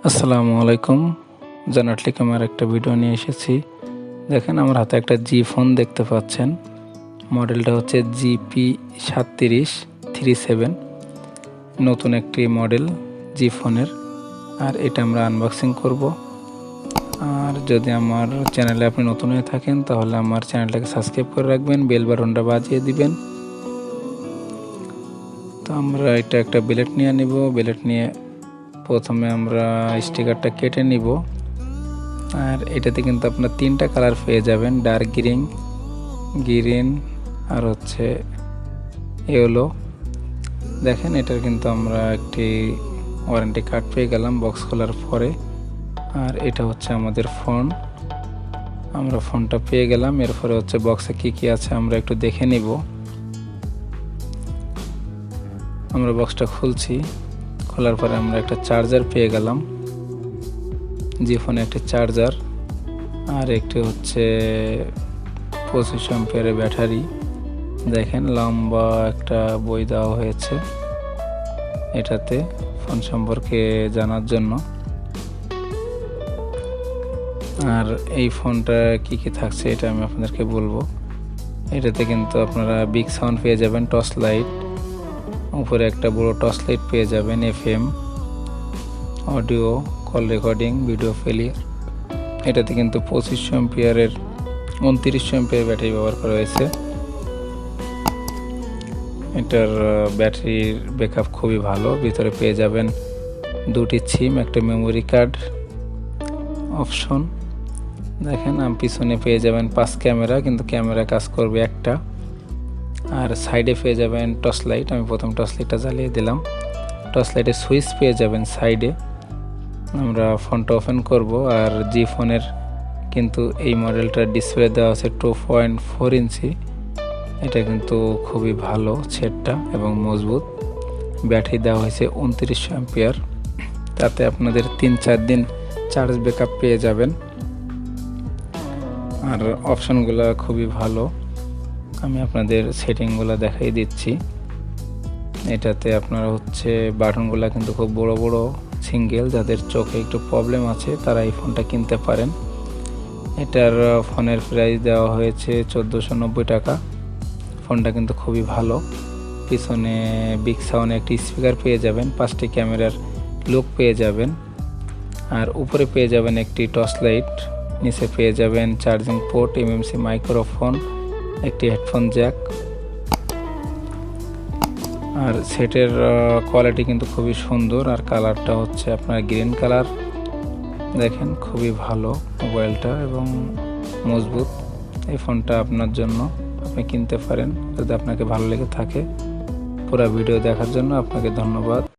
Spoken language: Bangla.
আসসালামু আলাইকুম। জান্নাত টেলিকমের একটা ভিডিও নিয়ে এসেছি। দেখেন আমার হাতে একটা জি ফোন দেখতে পাচ্ছেন। মডেলটা হচ্ছে GP37 নতুন একটি মডেল জি ফোনের। আর এটা আমরা আনবক্সিং করব। আর যদি আমার চ্যানেলে আপনি নতুন হয়ে থাকেন তাহলে আমার চ্যানেলটাকে সাবস্ক্রাইব করে রাখবেন, বেল বাটনটা বাজিয়ে দিবেন। তো আমরা এটা একটা ব্লেড নিয়ে নিব। ব্লেড নিয়ে প্রথমে আমরা স্টিকারটা কেটে নিব। আর এটাতে কিন্তু আপনার তিনটা কালার পেয়ে যাবেন, ডার্ক গ্রিন আর হচ্ছে ইয়েলো। দেখেন এটার কিন্তু আমরা একটি ওয়ারেন্টি কার্ড পেয়ে গেলাম বক্স খোলার পরে। আর এটা হচ্ছে আমাদের ফোন, আমরা ফোনটা পেয়ে গেলাম। এরপরে হচ্ছে বক্সে কি আছে আমরা একটু দেখে নিব। আমরা বক্সটা খুলছি, খোলার পরে আমরা একটা চার্জার পেয়ে গেলাম, জি ফোনে একটি চার্জার। আর একটি হচ্ছে 25 অ্যাম্পিয়ারের ব্যাটারি। দেখেন লম্বা একটা বই দেওয়া হয়েছে এটাতে ফোন সম্পর্কে জানার জন্য। আর এই ফোনটা কি থাকছে এটা আমি আপনাদেরকে বলবো। এটাতে কিন্তু আপনারা বিগ সাউন্ড পেয়ে যাবেন, টর্চ লাইট, উপরে একটা বড় টর্চ লাইট পেয়ে যাবেন, FM, audio, call recording, video player. এটাতে কিন্তু 25 অ্যাম্পিয়ারের 29 অ্যাম্পিয়ার ব্যাটারি ব্যবহার করা হয়েছে। এটার ব্যাটারির ব্যাকআপ খুবই ভালো। ভিতরে পেয়ে যাবেন দুটি সিম, একটা মেমোরি কার্ড অপশন। দেখেন পিছনে পেয়ে যাবেন 5 ক্যামেরা, কিন্তু ক্যামেরা কাজ করবে একটা। আর সাইডে পেয়ে যাবেন টর্চ লাইট। আমি প্রথম টর্চ লাইটটা জ্বালিয়ে দিলাম। টর্চ লাইটের সুইচ পেয়ে যাবেন সাইডে। আমরা ফোনটা ওপেন করব। আর জি ফোনের কিন্তু এই মডেলটার ডিসপ্লে দেওয়া আছে 2.4 ইঞ্চি। এটা কিন্তু খুবই ভালো সেটটা এবং মজবুত। ব্যাটারি দেওয়া হয়েছে 29 অ্যাম্পিয়ার। তাতে আপনাদের 3-4 দিন চার্জ ব্যাকআপ পেয়ে যাবেন। আর অপশনগুলো খুবই ভালো, আমি আপনাদের সেটিংগুলো দেখাই দিচ্ছি। এটাতে আপনারা হচ্ছে বাটনগুলো কিন্তু খুব বড় বড় সিঙ্গেল, যাদের চোখে একটু প্রবলেম আছে তারা এই ফোনটা কিনতে পারেন। এটার ফোনের প্রাইস দেওয়া হয়েছে 1490 টাকা। ফোনটা কিন্তু খুবই ভালো। পিছনে বিগ সাউন্ড একটি স্পিকার পেয়ে যাবেন, 5টি ক্যামেরার লুক পেয়ে যাবেন। আর উপরে পেয়ে যাবেন একটি টর্চ লাইট, নিচে পেয়ে যাবেন চার্জিং পোর্ট, MMC মাইক্রোফোন, একটি হেডফোন জ্যাক। আর সেটের কোয়ালিটি কিন্তু খুবই সুন্দর। আর কালারটা হচ্ছে আপনার গ্রিন কালার। দেখেন খুবই ভালো মোবাইলটা এবং মজবুত। এই ফোনটা আপনার জন্য, আপনি কিনতে পারেন যদি আপনাকে ভালো লেগে থাকে। পুরো ভিডিও দেখার জন্য আপনাকে ধন্যবাদ।